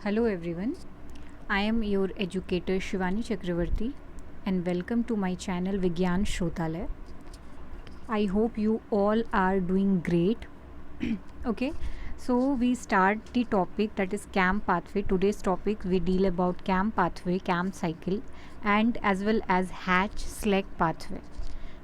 Hello everyone, I am your educator Shivani Chakravarti and welcome to my channel Vigyan Shrotalaya. I hope you all are doing great. Okay, so we start the topic that is CAM pathway. Today's topic we deal about CAM pathway, CAM cycle and as well as hatch SLEC pathway.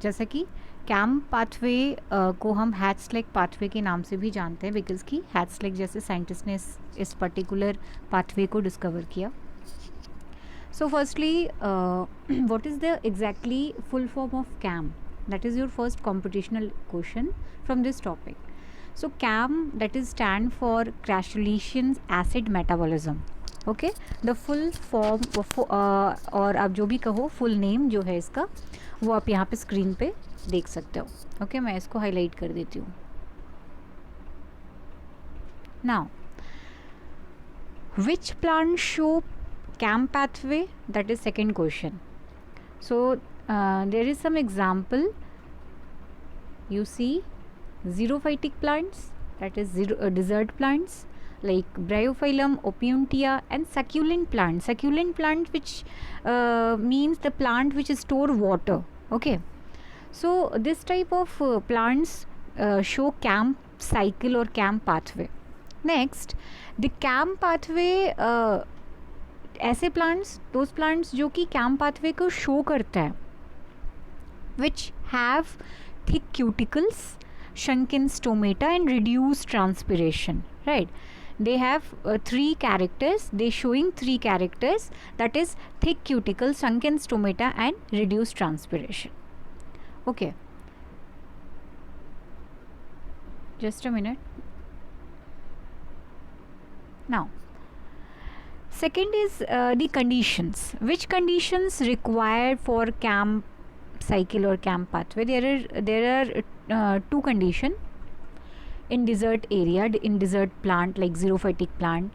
जैसा कि CAM pathway को हम hatch slack pathway के नाम से भी जानते हैं बिकॉज कि हैच स्लेक जैसे साइंटिस्ट ने इस पर्टिकुलर पाथवे को डिस्कवर किया. So firstly what is the exactly full form of CAM? That is your first competitional question from this topic. So CAM that is stand for crassulacean acid metabolism. Okay, the full form और आप जो भी कहो full name जो है इसका वो आप यहाँ पे स्क्रीन पे देख सकते हो. ओके, मैं इसको हाईलाइट कर देती हूँ. Now which plant show CAM pathway? That is second question. So there is some example. You see xerophytic plants, that is desert plants like Bryophyllum, Opuntia, and succulent plants. Succulent plant which means the plant which store water. Okay, so this type of plants show CAM cycle or CAM pathway. Next, the CAM pathway ऐसे plants, those plants जो कि CAM pathway को show करता है, which have thick cuticles, sunken stomata and reduce transpiration. Right, they have three characters, they showing three characters, that is thick cuticle, sunken stomata and reduced transpiration. Okay, just a minute. Now second is the conditions. Which conditions required for CAM cycle or CAM pathway? There are two condition in desert area, in desert plant like xerophytic plant.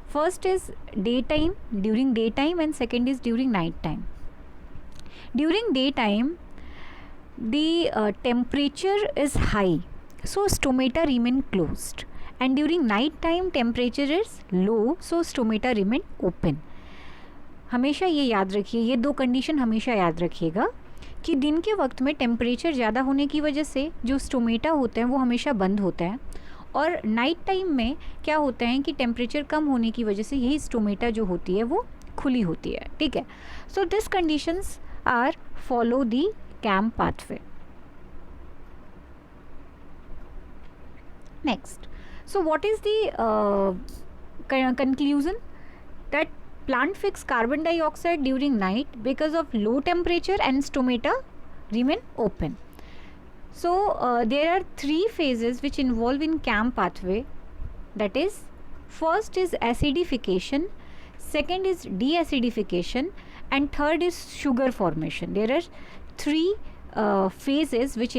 First is daytime, during daytime, and second is during night time. During daytime the temperature is high, so stomata remain closed, and during night time temperature is low, so stomata remain open. हमेशा ये याद रखिए, ये दो condition हमेशा याद रखिएगा कि दिन के वक्त में टेम्परेचर ज़्यादा होने की वजह से जो स्टोमेटा होते हैं वो हमेशा बंद होता है, और नाइट टाइम में क्या होता है कि टेम्परेचर कम होने की वजह से यही स्टोमेटा जो होती है वो खुली होती है. ठीक है, so this conditions are follow the CAM pathway. Next, so what is the conclusion? That plant fix carbon dioxide during night because of low temperature and stomata remain open. So there are three phases which involve in CAM pathway. That is, first is acidification, second is deacidification, and third is sugar formation. There are three phases which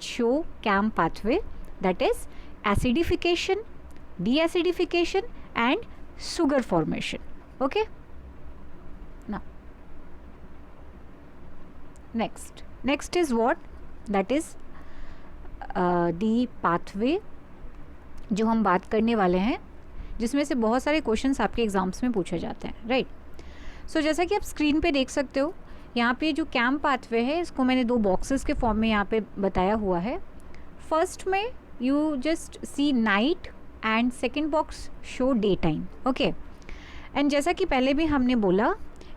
show CAM pathway, that is acidification, deacidification and sugar formation. Okay, now next is what? That is the pathway जो हम बात करने वाले हैं, जिसमें से बहुत सारे क्वेश्चंस आपके एग्जाम्स में पूछे जाते हैं. राइट, सो जैसा कि आप स्क्रीन पे देख सकते हो, यहाँ पे जो कैम पाथवे है इसको मैंने दो बॉक्सेस के फॉर्म में यहाँ पे बताया हुआ है. फर्स्ट में you just see night and second box show daytime. Okay, and जैसा कि पहले भी हमने बोला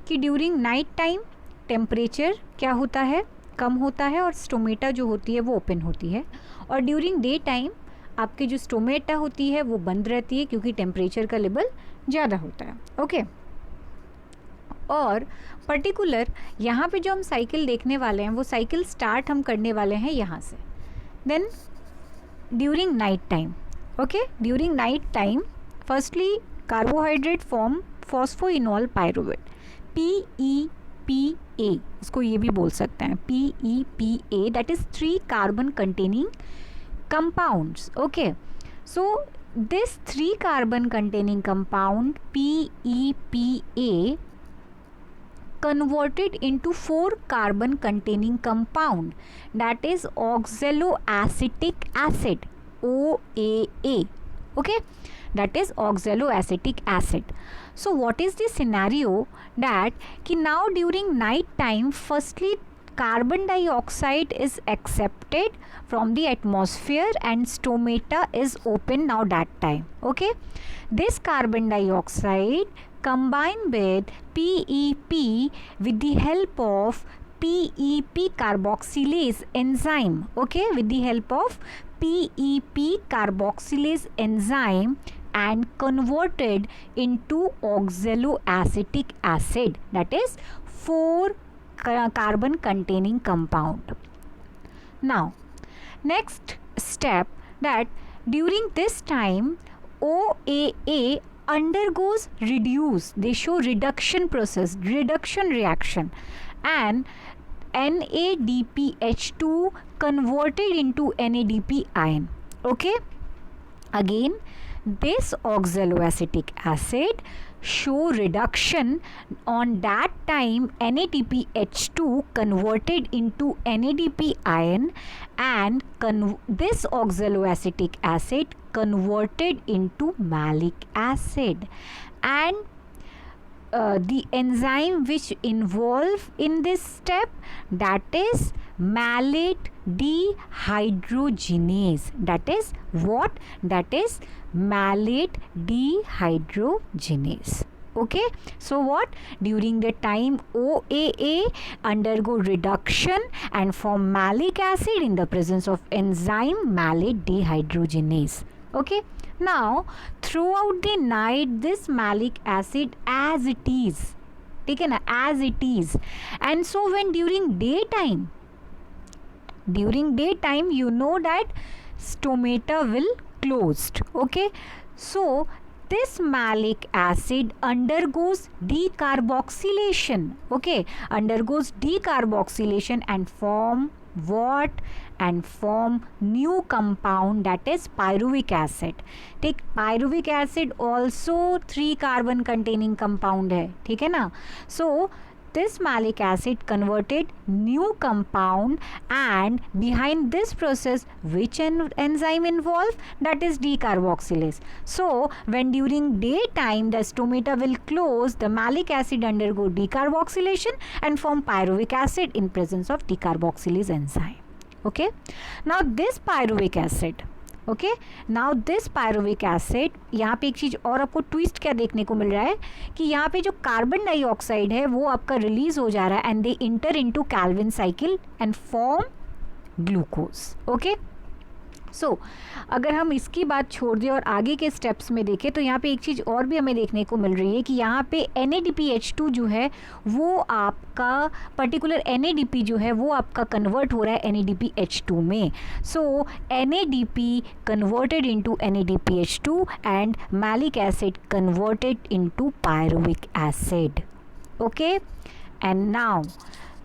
कि ड्यूरिंग नाइट टाइम टेम्परेचर क्या होता है, कम होता है, और स्टोमेटा जो होती है वो ओपन होती है, और ड्यूरिंग डे टाइम आपकी जो स्टोमेटा होती है वो बंद रहती है क्योंकि टेम्परेचर का लेवल ज़्यादा होता है. ओके, और पर्टिकुलर यहाँ पे जो हम साइकिल देखने वाले हैं वो साइकिल स्टार्ट हम करने वाले हैं यहाँ से. Then during night time. Okay, during night time firstly carbohydrate form phosphoenol pyruvate, PEPA, इसको ये भी बोल सकते हैं PEPA, that is 3 carbon containing compounds. Okay, so this 3 carbon containing compound PEPA converted into 4 carbon containing compound, that is oxaloacetic acid, OAA. Okay, that is oxaloacetic acid. So what is the scenario that ki now during night time, firstly carbon dioxide is accepted from the atmosphere and stomata is open now that time. Okay, this carbon dioxide combined with PEP with the help of PEP carboxylase enzyme. Okay, with the help of PEP carboxylase enzyme and converted into oxaloacetic acid, that is 4 carbon containing compound. Now next step, that during this time OAA undergoes reduce, they show reduction process, reduction reaction, and NADPH2 converted into NADP ion. Okay, again this oxaloacetic acid show reduction on that time, NADPH2 converted into NADP ion, and this oxaloacetic acid converted into malic acid, and the enzyme which involve in this step, that is malate dehydrogenase. That is what? That is malate dehydrogenase. Okay, so what? During the time OAA undergo reduction and form malic acid in the presence of enzyme malate dehydrogenase. Okay, now throughout the night this malic acid as it is taken, as it is, and so when during daytime you know that stomata will closed. Okay, so this malic acid undergoes decarboxylation. Okay, undergoes decarboxylation and form what? And form new compound, that is pyruvic acid. ठीक, pyruvic acid also 3 carbon containing compound है, ठीक है ना. So this malic acid converted new compound, and behind this process which enzyme involved? That is decarboxylase. So when during daytime the stomata will close, the malic acid undergo decarboxylation and form pyruvic acid in presence of decarboxylase enzyme. Okay, now this pyruvic acid, okay, now this pyruvic acid, यहाँ पे एक चीज़ और आपको twist क्या देखने को मिल रहा है कि यहाँ पे जो कार्बन डाइऑक्साइड है वो आपका रिलीज हो जा रहा है and they enter into Calvin cycle and form glucose. Okay, so अगर हम इसकी बात छोड़ दें और आगे के स्टेप्स में देखें तो यहाँ पे एक चीज़ और भी हमें देखने को मिल रही है कि यहाँ पे NADPH2 जो है वो आपका पर्टिकुलर NADP जो है वो आपका कन्वर्ट हो रहा है NADPH2 में. सो NADP converted into NADPH2 and malic acid converted into pyruvic acid. Okay, and now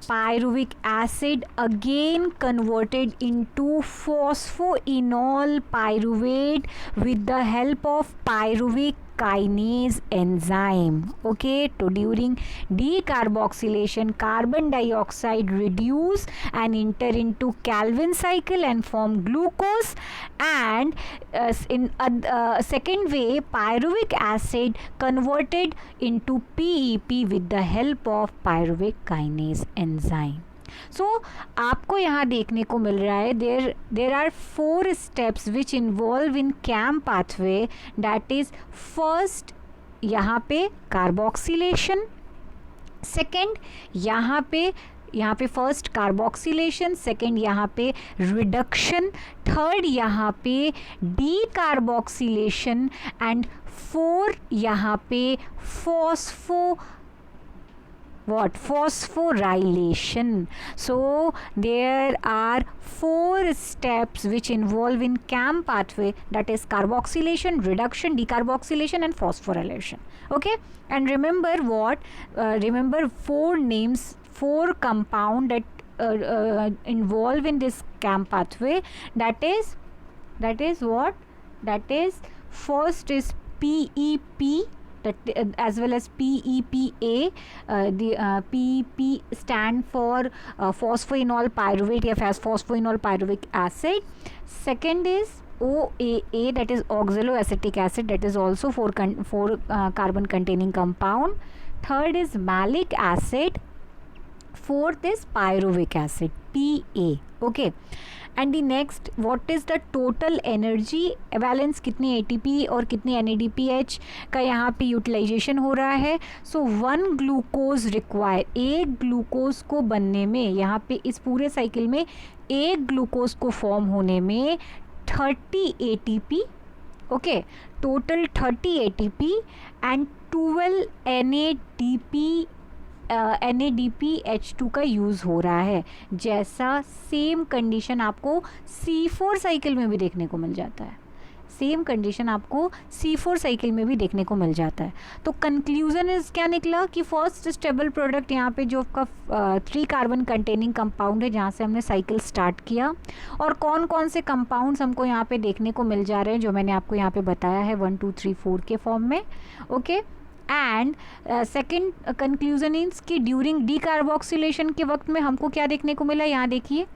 pyruvic acid again converted into phosphoenol pyruvate with the help of pyruvic kinase enzyme. Okay, so during decarboxylation carbon dioxide reduce and enter into Calvin cycle and form glucose, and in second way pyruvic acid converted into PEP with the help of pyruvic kinase enzyme. So आपको यहाँ देखने को मिल रहा है there are 4 steps which involve in CAM pathway. That is first यहाँ पे carboxylation, second यहाँ पे फर्स्ट कार्बोक्सिलेशन, सेकेंड यहाँ पे रिडक्शन, थर्ड यहाँ पे डीकार्बोक्सिलेशन एंड 4 यहाँ पे phosphorylation. So there are 4 steps which involve in CAM pathway, that is carboxylation, reduction, decarboxylation and phosphorylation. Okay, and remember what? Remember 4 names, 4 compound that involve in this CAM pathway. That is what? That is first is PEP. That, as well as PEPA. The PEP stand for phosphoenol pyruvate या phosphoenol pyruvic acid. Second is OAA, that is oxaloacetic acid, that is also four carbon containing compound. Third is malic acid. Fourth is pyruvic acid, PA. Okay, and the next, what is the total energy balance, कितनी ATP और कितनी NADPH का यहाँ पे utilisation हो रहा है. सो 1 glucose require, एक ग्लूकोज को बनने में, यहाँ पे इस पूरे साइकिल में एक ग्लूकोज को फॉर्म होने में 30 ATP. Okay, total 30 ATP and 12 NADPH2 का यूज़ हो रहा है. जैसा सेम कंडीशन आपको C4 साइकिल में भी देखने को मिल जाता है. सेम कंडीशन आपको C4 साइकिल में भी देखने को मिल जाता है. तो कंक्लूजन इज क्या निकला कि फर्स्ट स्टेबल प्रोडक्ट यहाँ पे जो आपका 3 कार्बन कंटेनिंग कंपाउंड है, जहाँ से हमने साइकिल स्टार्ट किया, और कौन कौन से कंपाउंड्स हमको यहाँ पे देखने को मिल जा रहे हैं जो मैंने आपको यहाँ पे बताया है 1 2 3 4 के फॉर्म में. Okay, and second conclusion is कि ड्यूरिंग डीकार्बोक्सिलेशन के वक्त में हमको क्या देखने को मिला. यहाँ देखिए,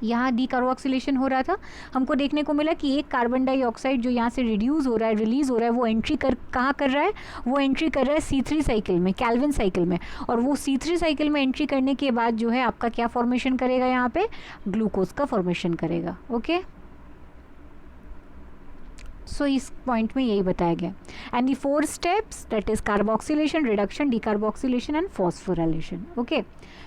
यहाँ डीकार्बोक्सिलेशन हो रहा था, हमको देखने को मिला कि एक कार्बन डाइऑक्साइड जो यहाँ से रिड्यूस हो रहा है, रिलीज हो रहा है, वो एंट्री कहाँ कर रहा है, वो एंट्री कर रहा है C3 साइकिल में, कैल्विन साइकिल में. और वो C3 साइकिल में एंट्री करने के बाद जो है आपका क्या फॉर्मेशन करेगा, यहाँ पे ग्लूकोज का फॉर्मेशन करेगा. ओके, सो इस पॉइंट में यही बताया गया. And the 4 steps, that is carboxylation, reduction, decarboxylation and phosphorylation. Okay,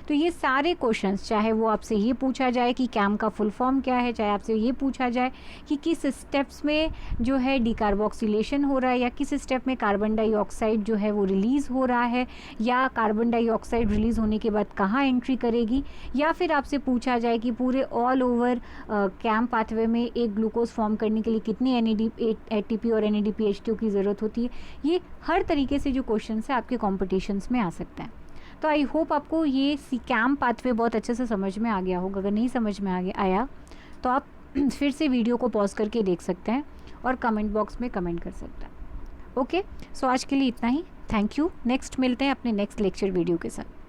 तो ये सारे क्वेश्चंस, चाहे वो आपसे ये पूछा जाए कि कैम का फुल फॉर्म क्या है, चाहे आपसे ये पूछा जाए कि किस स्टेप्स में जो है डीकार्बोक्सिलेशन हो रहा है, या किस स्टेप में कार्बन डाइऑक्साइड जो है वो रिलीज़ हो रहा है, या कार्बन डाइऑक्साइड रिलीज़ होने के बाद कहाँ एंट्री करेगी, या फिर आपसे पूछा जाए कि पूरे ऑल ओवर कैम पाथवे में एक ग्लूकोज फॉर्म करने के लिए कितनी ATP और NADPH2 की ज़रूरत होती है. ये हर तरीके से जो क्वेश्चन है आपके कॉम्पिटिशन्स में आ सकता है. तो आई होप आपको ये कैम पाथवे बहुत अच्छे से समझ में आ गया होगा. अगर नहीं समझ में आया तो आप फिर से वीडियो को पॉज करके देख सकते हैं और कमेंट बॉक्स में कमेंट कर सकते हैं. ओके, सो आज के लिए इतना ही. Thank you. नेक्स्ट मिलते हैं अपने नेक्स्ट लेक्चर वीडियो के साथ.